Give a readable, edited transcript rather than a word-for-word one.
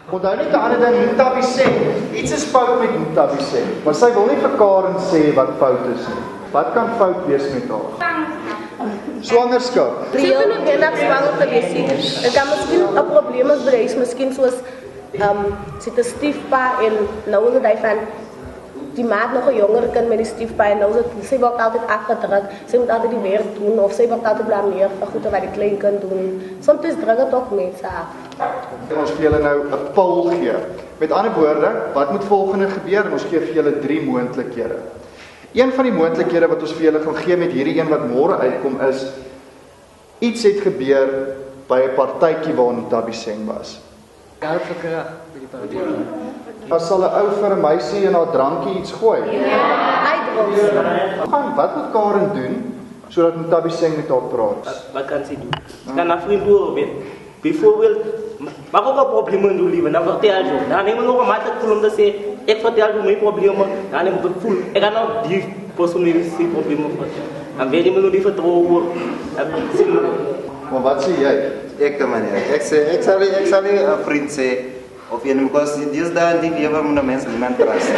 Onthou net 'n ander ding, Mutabi sê, iets is fout met Mutabi sê, maar sy wil nie vir Karen sê wat fout is nie. Wat kan fout wees met haar? Swangerskap. Sy kan nie net swanger te wees nie. Dit kan miskien 'n probleem is by huis, miskien soos sy 'n stiefpa en nou is dit van die maat nog 'n jonger kind met die stiefpa en nou sy word altyd afgedruk. Sy moet altyd die werk doen of sy word altyd blameer vir goede wat die klein kind doen. Soms druk dit ook mense af. Ons vir julle nou 'n poll gee. Met ander woorde, wat moet volgende gebeur? En ons gee vir julle 3 moontlikhede. Een van die moontlikhede wat ons vir julle gaan gee met hierdie een wat môre uitkom is iets het gebeur by 'n partytjie waar Mutabi Seng was. As sal 'n ou vir 'n meisie en haar drankie iets gooi? Wat moet Karen doen sodat Mutabi Seng met haar praat? Wat kan sy doen? Sy kan haar vriend hoor, bijvoorbeeld, mag ook een probleem doen, lieve, dan vertel je. Dan neem ik nog een makkelijk voel om te zeggen, ik vertel je mijn problemen, dan neem ik het voel. Ik kan ook die persoon die problemen vertellen. Dan weet je me nog die vertrouwen. Maar wat zie jij? Ik meneer, ik zal een vriend zeggen, of je neemt, because die is daar die leven met de mensen, niemand trust.